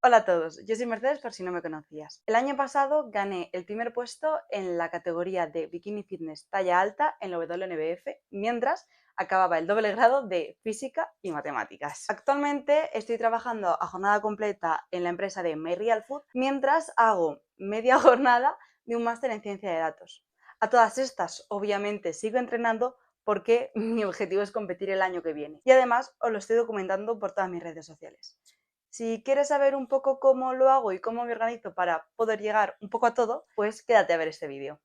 Hola a todos, yo soy Mercedes por si no me conocías. El año pasado gané el primer puesto en la categoría de Bikini Fitness talla alta en la WNBF, mientras acababa el doble grado de Física y Matemáticas. Actualmente estoy trabajando a jornada completa en la empresa de My Real Food, mientras hago media jornada de un máster en Ciencia de Datos. A todas estas, obviamente, sigo entrenando porque mi objetivo es competir el año que viene. Y además os lo estoy documentando por todas mis redes sociales. Si quieres saber un poco cómo lo hago y cómo me organizo para poder llegar un poco a todo, pues quédate a ver este vídeo.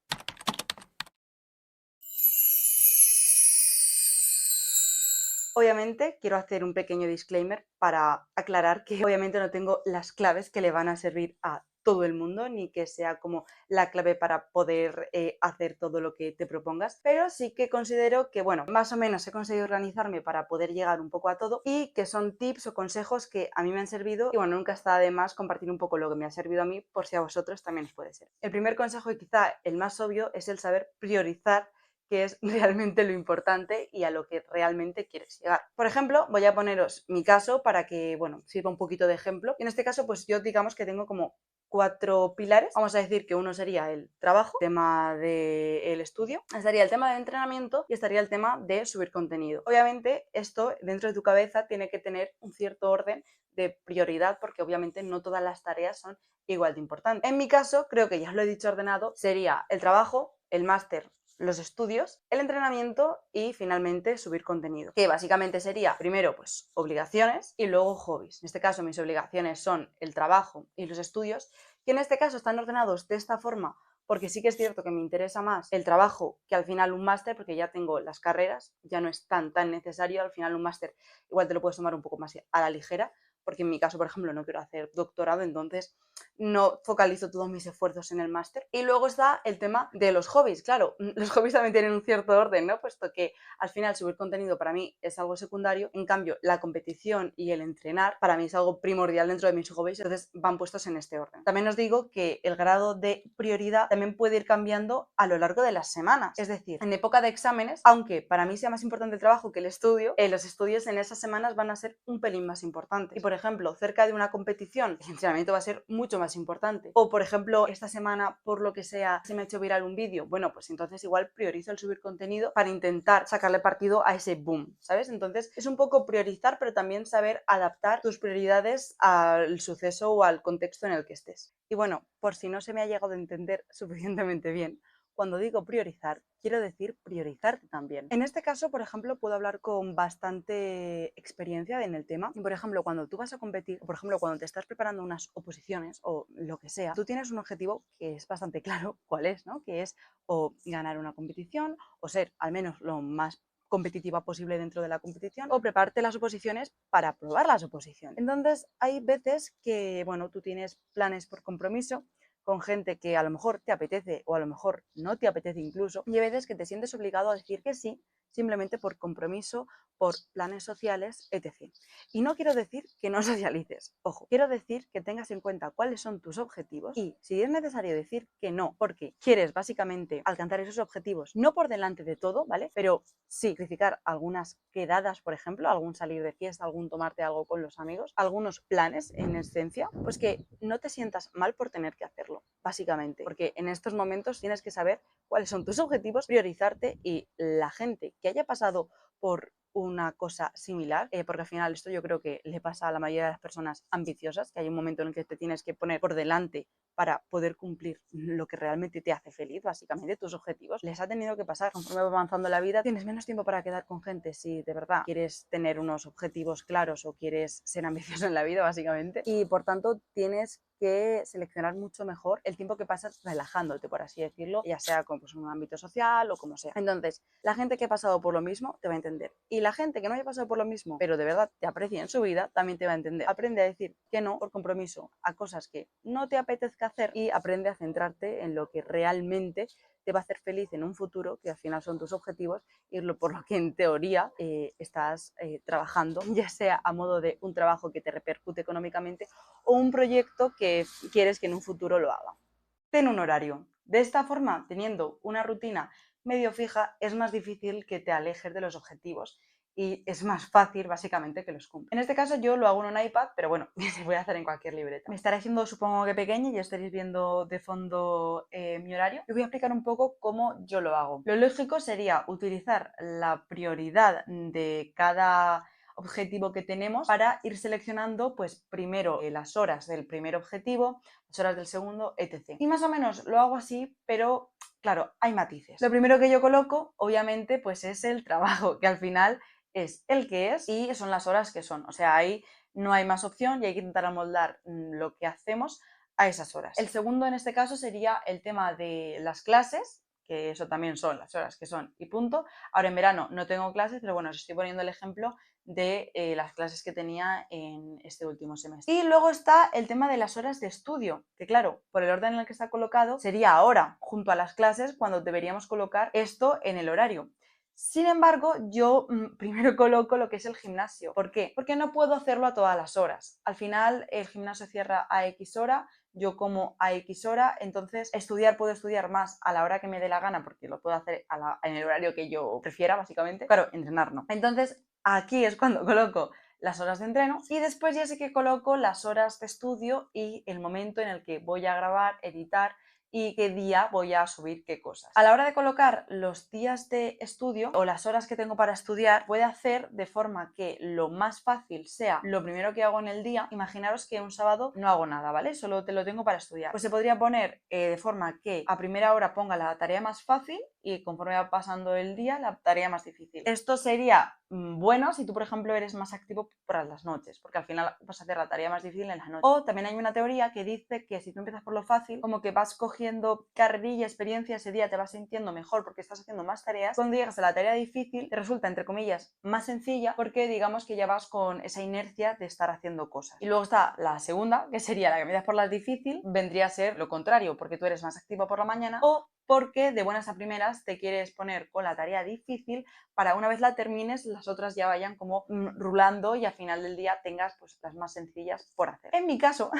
Obviamente quiero hacer un pequeño disclaimer para aclarar que obviamente no tengo las claves que le van a servir a todo el mundo, ni que sea como la clave para poder hacer todo lo que te propongas, pero sí que considero que, bueno, más o menos he conseguido organizarme para poder llegar un poco a todo y que son tips o consejos que a mí me han servido y, bueno, nunca está de más compartir un poco lo que me ha servido a mí por si a vosotros también os puede ser. El primer consejo y quizá el más obvio es el saber priorizar qué es realmente lo importante y a lo que realmente quieres llegar. Por ejemplo, voy a poneros mi caso para que, bueno, sirva un poquito de ejemplo. En este caso, pues yo digamos que tengo como 4 pilares. Vamos a decir que uno sería el trabajo, el tema del estudio, estaría el tema del entrenamiento y estaría el tema de subir contenido. Obviamente, esto dentro de tu cabeza tiene que tener un cierto orden de prioridad porque obviamente no todas las tareas son igual de importantes. En mi caso, creo que ya os lo he dicho ordenado, sería el trabajo, el máster, los estudios, el entrenamiento y finalmente subir contenido, que básicamente sería primero pues obligaciones y luego hobbies. En este caso mis obligaciones son el trabajo y los estudios, que en este caso están ordenados de esta forma porque sí que es cierto que me interesa más el trabajo que al final un máster, porque ya tengo las carreras, ya no es tan necesario. Al final un máster igual te lo puedes tomar un poco más a la ligera, porque en mi caso, por ejemplo, no quiero hacer doctorado, entonces no focalizo todos mis esfuerzos en el máster. Y luego está el tema de los hobbies. Claro, los hobbies también tienen un cierto orden, ¿no? Puesto que al final subir contenido para mí es algo secundario, en cambio la competición y el entrenar para mí es algo primordial dentro de mis hobbies, entonces van puestos en este orden. También os digo que el grado de prioridad también puede ir cambiando a lo largo de las semanas, es decir, en época de exámenes, aunque para mí sea más importante el trabajo que el estudio, los estudios en esas semanas van a ser un pelín más importantes. Y por ejemplo, cerca de una competición, el entrenamiento va a ser mucho más importante. O por ejemplo, esta semana, por lo que sea, se me ha hecho viral un vídeo, bueno, pues entonces igual priorizo el subir contenido para intentar sacarle partido a ese boom, ¿sabes? Entonces es un poco priorizar, pero también saber adaptar tus prioridades al suceso o al contexto en el que estés. Y bueno, por si no se me ha llegado a entender suficientemente bien, cuando digo priorizar, quiero decir priorizarte también. En este caso, por ejemplo, puedo hablar con bastante experiencia en el tema. Por ejemplo, cuando tú vas a competir, o por ejemplo, cuando te estás preparando unas oposiciones o lo que sea, tú tienes un objetivo que es bastante claro cuál es, ¿no? Que es o ganar una competición o ser al menos lo más competitiva posible dentro de la competición o prepararte las oposiciones para aprobar las oposiciones. Entonces, hay veces que, bueno, tú tienes planes por compromiso con gente que a lo mejor te apetece o a lo mejor no te apetece incluso, y hay veces que te sientes obligado a decir que sí, simplemente por compromiso, por planes sociales, etc. Y no quiero decir que no socialices, ojo, quiero decir que tengas en cuenta cuáles son tus objetivos y si es necesario decir que no, porque quieres básicamente alcanzar esos objetivos, no por delante de todo, ¿vale? Pero sí sacrificar algunas quedadas, por ejemplo, algún salir de fiesta, algún tomarte algo con los amigos, algunos planes en esencia, pues que no te sientas mal por tener que hacerlo, básicamente, porque en estos momentos tienes que saber cuáles son tus objetivos, priorizarte y la gente que haya pasado por una cosa similar, porque al final esto yo creo que le pasa a la mayoría de las personas ambiciosas, que hay un momento en el que te tienes que poner por delante para poder cumplir lo que realmente te hace feliz, básicamente tus objetivos, les ha tenido que pasar. Conforme va avanzando la vida, tienes menos tiempo para quedar con gente si de verdad quieres tener unos objetivos claros o quieres ser ambicioso en la vida, básicamente, y por tanto tienes que seleccionar mucho mejor el tiempo que pasas relajándote, por así decirlo, ya sea con pues, un ámbito social o como sea. Entonces, la gente que ha pasado por lo mismo te va a entender. Y la gente que no haya pasado por lo mismo, pero de verdad te aprecia en su vida, también te va a entender. Aprende a decir que no por compromiso a cosas que no te apetezca hacer y aprende a centrarte en lo que realmente te va a hacer feliz en un futuro, que al final son tus objetivos, y por lo que en teoría estás trabajando, ya sea a modo de un trabajo que te repercute económicamente o un proyecto que quieres que en un futuro lo haga. Ten un horario. De esta forma, teniendo una rutina medio fija, es más difícil que te alejes de los objetivos y es más fácil básicamente que los cumpla. En este caso yo lo hago en un iPad, pero bueno, se puede hacer en cualquier libreta. Me estaré haciendo, supongo que pequeña, y estaréis viendo de fondo mi horario. Y voy a explicar un poco cómo yo lo hago. Lo lógico sería utilizar la prioridad de cada objetivo que tenemos para ir seleccionando pues primero las horas del primer objetivo, las horas del segundo, etc. Y más o menos lo hago así, pero claro, hay matices. Lo primero que yo coloco, obviamente, pues es el trabajo, que al final es el que es y son las horas que son. O sea, ahí no hay más opción y hay que intentar amoldar lo que hacemos a esas horas. El segundo en este caso sería el tema de las clases, que eso también son las horas que son y punto. Ahora en verano no tengo clases, pero bueno, os estoy poniendo el ejemplo de las clases que tenía en este último semestre. Y luego está el tema de las horas de estudio, que claro, por el orden en el que está colocado, sería ahora, junto a las clases, cuando deberíamos colocar esto en el horario. Sin embargo, yo primero coloco lo que es el gimnasio. ¿Por qué? Porque no puedo hacerlo a todas las horas. Al final el gimnasio cierra a X hora, yo como a X hora, entonces puedo estudiar más a la hora que me dé la gana, porque lo puedo hacer en el horario que yo prefiera, básicamente. Claro, entrenar no. Entonces, aquí es cuando coloco las horas de entreno y después ya sí que coloco las horas de estudio y el momento en el que voy a grabar, editar y qué día voy a subir qué cosas. A la hora de colocar los días de estudio o las horas que tengo para estudiar, voy a hacer de forma que lo más fácil sea lo primero que hago en el día. Imaginaros que un sábado no hago nada, ¿vale? Solo te lo tengo para estudiar. Pues se podría poner de forma que a primera hora ponga la tarea más fácil y conforme va pasando el día la tarea más difícil. Esto sería bueno si tú, por ejemplo, eres más activo por las noches, porque al final vas a hacer la tarea más difícil en las noches. O también hay una teoría que dice que si tú empiezas por lo fácil, como que vas cogiendo carrerilla, experiencia, ese día te vas sintiendo mejor porque estás haciendo más tareas. Cuando llegas a la tarea difícil, te resulta, entre comillas, más sencilla porque digamos que ya vas con esa inercia de estar haciendo cosas. Y luego está la segunda, que sería la que empiezas por la difícil, vendría a ser lo contrario, porque tú eres más activo por la mañana o porque de buenas a primeras te quieres poner con la tarea difícil para una vez la termines, las otras ya vayan como rulando y al final del día tengas pues las más sencillas por hacer. En mi caso,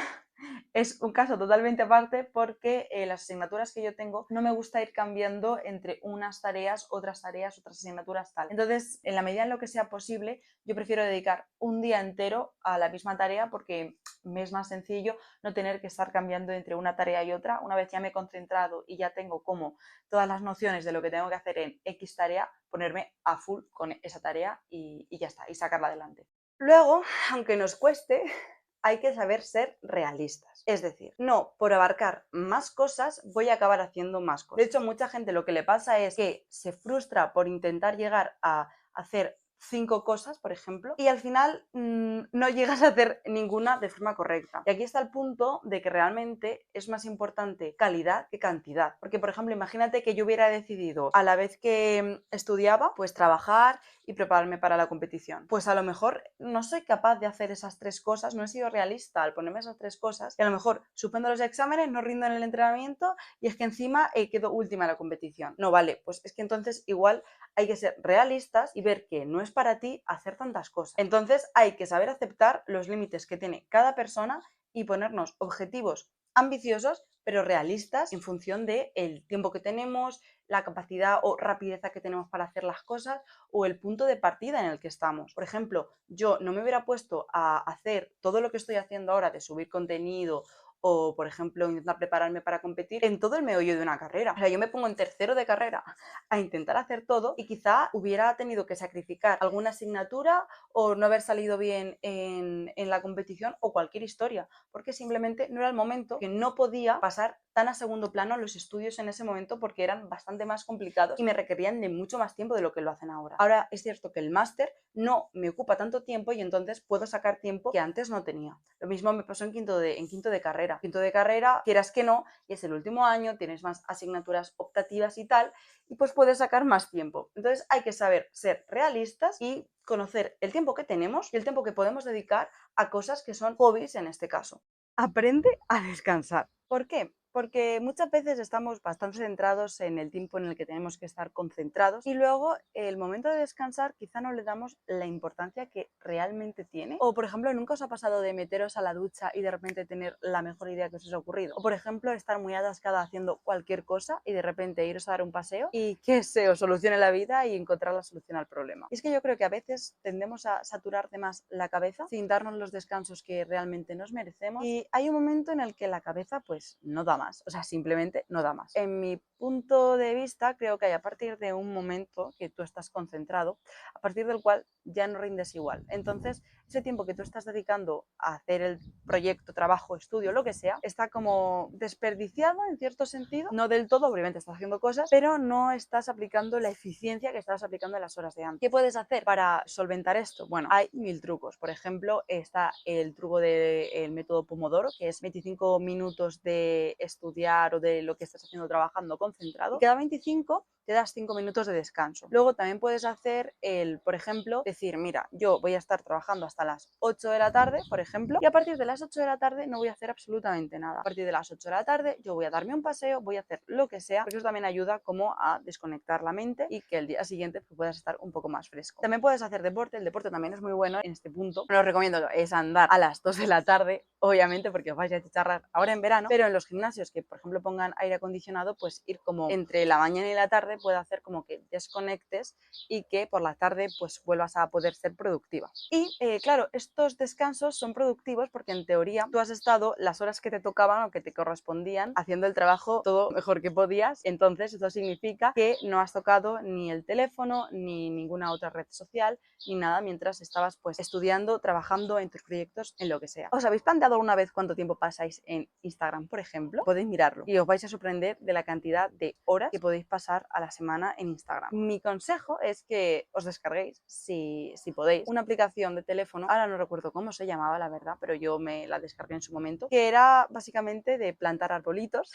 es un caso totalmente aparte porque las asignaturas que yo tengo no me gusta ir cambiando entre unas tareas, otras asignaturas, tal. Entonces, en la medida en lo que sea posible, yo prefiero dedicar un día entero a la misma tarea porque me es más sencillo no tener que estar cambiando entre una tarea y otra. Una vez ya me he concentrado y ya tengo como todas las nociones de lo que tengo que hacer en X tarea, ponerme a full con esa tarea y ya está, y sacarla adelante. Luego, aunque nos cueste, hay que saber ser realistas. Es decir, no por abarcar más cosas voy a acabar haciendo más cosas. De hecho, mucha gente lo que le pasa es que se frustra por intentar llegar a hacer 5 cosas, por ejemplo, y al final no llegas a hacer ninguna de forma correcta. Y aquí está el punto de que realmente es más importante calidad que cantidad. Porque, por ejemplo, imagínate que yo hubiera decidido a la vez que estudiaba, pues trabajar y prepararme para la competición. Pues a lo mejor no soy capaz de hacer esas 3 cosas, no he sido realista al ponerme esas 3 cosas y a lo mejor suspendo los exámenes, no rindo en el entrenamiento y es que encima quedo última en la competición. No vale, pues es que entonces igual hay que ser realistas y ver que no es para ti hacer tantas cosas. Entonces hay que saber aceptar los límites que tiene cada persona y ponernos objetivos ambiciosos pero realistas en función del tiempo que tenemos, la capacidad o rapidez que tenemos para hacer las cosas o el punto de partida en el que estamos. Por ejemplo, yo no me hubiera puesto a hacer todo lo que estoy haciendo ahora de subir contenido o, por ejemplo, intentar prepararme para competir en todo el meollo de una carrera. O sea, yo me pongo en tercero de carrera a intentar hacer todo y quizá hubiera tenido que sacrificar alguna asignatura o no haber salido bien en la competición o cualquier historia, porque simplemente no era el momento, que no podía pasar tan a segundo plano los estudios en ese momento porque eran bastante más complicados y me requerían de mucho más tiempo de lo que lo hacen ahora. Ahora es cierto que el máster no me ocupa tanto tiempo y entonces puedo sacar tiempo que antes no tenía. Lo mismo me pasó en quinto de carrera. Quinto de carrera, quieras que no, y es el último año, tienes más asignaturas optativas y tal, y pues puedes sacar más tiempo. Entonces hay que saber ser realistas y conocer el tiempo que tenemos y el tiempo que podemos dedicar a cosas que son hobbies en este caso. Aprende a descansar. ¿Por qué? porque muchas veces estamos bastante centrados en el tiempo en el que tenemos que estar concentrados y luego el momento de descansar quizá no le damos la importancia que realmente tiene. O por ejemplo, ¿nunca os ha pasado de meteros a la ducha y de repente tener la mejor idea que os ha ocurrido? O por ejemplo, estar muy atascada haciendo cualquier cosa y de repente iros a dar un paseo y que se os solucione la vida y encontrar la solución al problema. Y es que yo creo que a veces tendemos a saturar de más la cabeza sin darnos los descansos que realmente nos merecemos y hay un momento en el que la cabeza pues no da más, o sea, simplemente no da más. En mi punto de vista, creo que hay a partir de un momento que tú estás concentrado, a partir del cual ya no rindes igual. Entonces, ese tiempo que tú estás dedicando a hacer el proyecto, trabajo, estudio, lo que sea, está como desperdiciado en cierto sentido, no del todo, obviamente estás haciendo cosas, pero no estás aplicando la eficiencia que estabas aplicando en las horas de antes. ¿Qué puedes hacer para solventar esto? Bueno, hay 1000 trucos. Por ejemplo, está el truco del método Pomodoro, que es 25 minutos de estudiar o de lo que estás haciendo trabajando concentrado, y cada 25 te das 5 minutos de descanso. Luego también puedes hacer por ejemplo, decir, mira, yo voy a estar trabajando hasta las 8 de la tarde, por ejemplo, y a partir de las 8 de la tarde no voy a hacer absolutamente nada. A partir de las 8 de la tarde yo voy a darme un paseo, voy a hacer lo que sea, porque eso también ayuda como a desconectar la mente y que el día siguiente pues, puedas estar un poco más fresco. También puedes hacer deporte, el deporte también es muy bueno en este punto. Lo recomiendo es andar a las 2 de la tarde, obviamente porque os vais a chicharrar ahora en verano, pero en los gimnasios que por ejemplo pongan aire acondicionado, pues ir como entre la mañana y la tarde puede hacer como que desconectes y que por la tarde pues vuelvas a poder ser productiva. Y claro, estos descansos son productivos porque en teoría tú has estado las horas que te tocaban o que te correspondían haciendo el trabajo todo mejor que podías, entonces eso significa que no has tocado ni el teléfono ni ninguna otra red social ni nada mientras estabas pues estudiando, trabajando en tus proyectos, en lo que sea. ¿Os habéis planteado alguna vez cuánto tiempo pasáis en Instagram, por ejemplo? Podéis mirarlo y os vais a sorprender de la cantidad de horas que podéis pasar a la semana en Instagram. Mi consejo es que os descarguéis, si podéis, una aplicación de teléfono, ahora no recuerdo cómo se llamaba la verdad, pero yo me la descargué en su momento, que era básicamente de plantar arbolitos.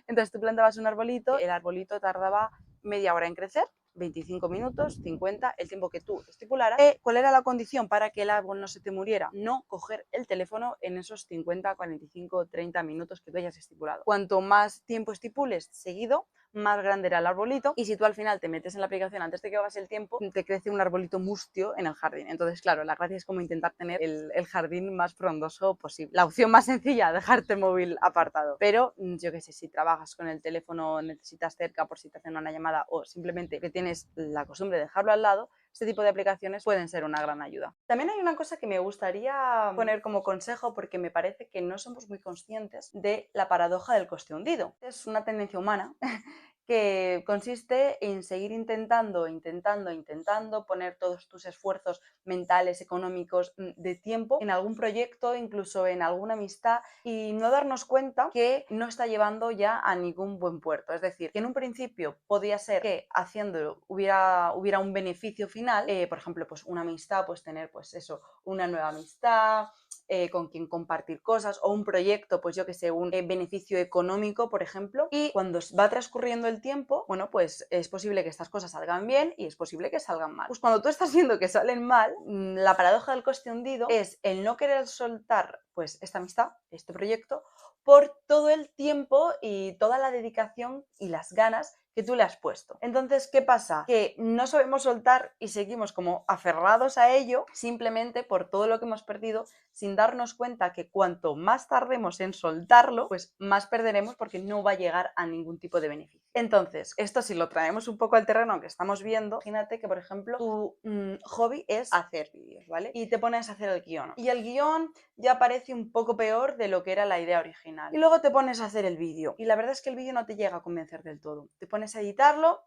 Entonces tú plantabas un arbolito, el arbolito tardaba media hora en crecer, 25 minutos, 50, el tiempo que tú estipularas. ¿Cuál era la condición para que el árbol no se te muriera? No coger el teléfono en esos 50, 45, 30 minutos que tú hayas estipulado. Cuanto más tiempo estipules seguido, más grande era el arbolito, y si tú al final te metes en la aplicación antes de que hagas el tiempo, te crece un arbolito mustio en el jardín. Entonces, claro, la gracia es como intentar tener el jardín más frondoso posible. La opción más sencilla, dejarte el móvil apartado. Pero yo qué sé, si trabajas con el teléfono, necesitas cerca por si te hacen una llamada o simplemente que tienes la costumbre de dejarlo al lado, este tipo de aplicaciones pueden ser una gran ayuda. También hay una cosa que me gustaría poner como consejo porque me parece que no somos muy conscientes de la paradoja del coste hundido. Es una tendencia humana que consiste en seguir intentando poner todos tus esfuerzos mentales, económicos, de tiempo en algún proyecto, incluso en alguna amistad, y no darnos cuenta que no está llevando ya a ningún buen puerto. Es decir, que en un principio podía ser que haciéndolo hubiera un beneficio final, por ejemplo, pues una amistad, pues tener pues eso, una nueva amistad, con quien compartir cosas, o un proyecto, pues yo que sé, un beneficio económico, por ejemplo, y cuando va transcurriendo el tiempo, bueno, pues es posible que estas cosas salgan bien y es posible que salgan mal. Pues cuando tú estás viendo que salen mal, la paradoja del coste hundido es el no querer soltar pues esta amistad, este proyecto, por todo el tiempo y toda la dedicación y las ganas que tú le has puesto. Entonces, ¿qué pasa? Que no sabemos soltar y seguimos como aferrados a ello simplemente por todo lo que hemos perdido, sin darnos cuenta que cuanto más tardemos en soltarlo, pues más perderemos porque no va a llegar a ningún tipo de beneficio. Entonces, esto si lo traemos un poco al terreno que estamos viendo, imagínate que, por ejemplo, tu hobby es hacer vídeos, ¿vale? Y te pones a hacer el guión. Y el guión ya parece un poco peor de lo que era la idea original. Y luego te pones a hacer el vídeo. Y la verdad es que el vídeo no te llega a convencer del todo. Te pones a editarlo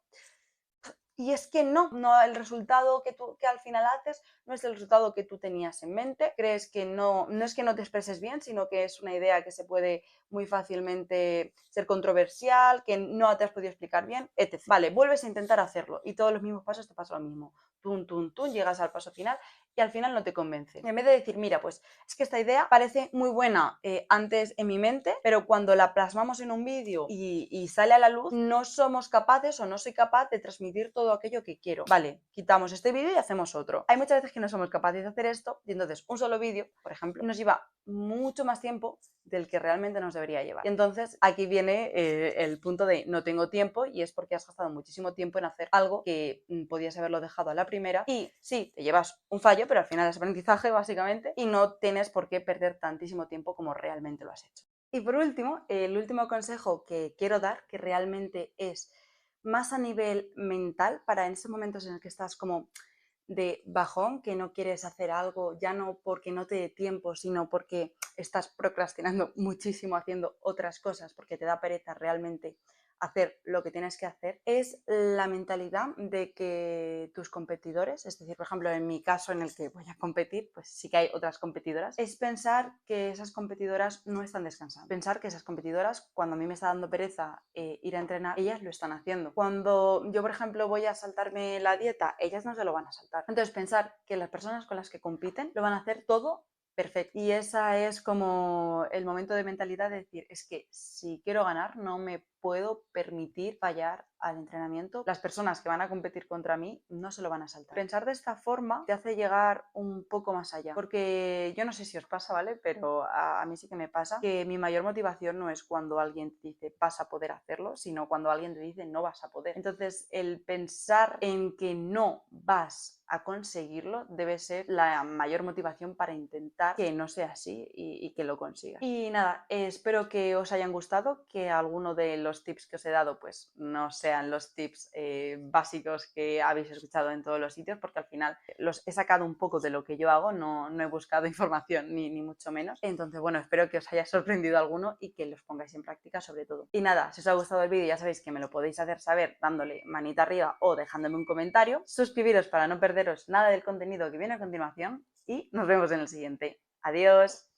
y es que no, el resultado que al final haces no es el resultado que tú tenías en mente. Crees que no es que no te expreses bien, sino que es una idea que se puede muy fácilmente ser controversial, que no te has podido explicar bien, etc. Vale, vuelves a intentar hacerlo y todos los mismos pasos te pasa lo mismo. Tun, tun, tun, llegas al paso final y al final no te convence. En vez de decir, mira, pues es que esta idea parece muy buena antes en mi mente, pero cuando la plasmamos en un vídeo y sale a la luz, no somos capaces o no soy capaz de transmitir todo aquello que quiero. Vale, quitamos este vídeo y hacemos otro. Hay muchas veces que no somos capaces de hacer esto y entonces un solo vídeo, por ejemplo, nos lleva mucho más tiempo del que realmente nos debería llevar. Y entonces aquí viene el punto de no tengo tiempo, y es porque has gastado muchísimo tiempo en hacer algo que podías haberlo dejado a la primera, y sí, te llevas un fallo, pero al final es aprendizaje básicamente, y no tienes por qué perder tantísimo tiempo como realmente lo has hecho. Y por último, el último consejo que quiero dar, que realmente es más a nivel mental, para en esos momentos en los que estás como de bajón, que no quieres hacer algo, ya no porque no te dé tiempo, sino porque estás procrastinando muchísimo haciendo otras cosas, porque te da pereza realmente hacer lo que tienes que hacer, es la mentalidad de que tus competidores, es decir, por ejemplo, en mi caso en el que voy a competir, pues sí que hay otras competidoras, es pensar que esas competidoras no están descansando. Pensar que esas competidoras, cuando a mí me está dando pereza ir a entrenar, ellas lo están haciendo. Cuando yo, por ejemplo, voy a saltarme la dieta, ellas no se lo van a saltar. Entonces, pensar que las personas con las que compiten lo van a hacer todo perfecto. Y esa es como el momento de mentalidad de decir, es que si quiero ganar no me puedo permitir fallar al entrenamiento. Las personas que van a competir contra mí no se lo van a saltar. Pensar de esta forma te hace llegar un poco más allá, porque yo no sé si os pasa, ¿vale? Pero a mí sí que me pasa que mi mayor motivación no es cuando alguien te dice vas a poder hacerlo, sino cuando alguien te dice no vas a poder. Entonces, el pensar en que no vas a conseguirlo debe ser la mayor motivación para intentar que no sea así y que lo consigas. Y nada, espero que os hayan gustado, que alguno de los tips que os he dado pues no sean los tips básicos que habéis escuchado en todos los sitios, porque al final los he sacado un poco de lo que yo hago, no he buscado información ni mucho menos. Entonces, bueno, espero que os haya sorprendido alguno y que los pongáis en práctica sobre todo. Y nada, si os ha gustado el vídeo ya sabéis que me lo podéis hacer saber dándole manita arriba o dejándome un comentario. Suscribiros para no perderos nada del contenido que viene a continuación y nos vemos en el siguiente. Adiós.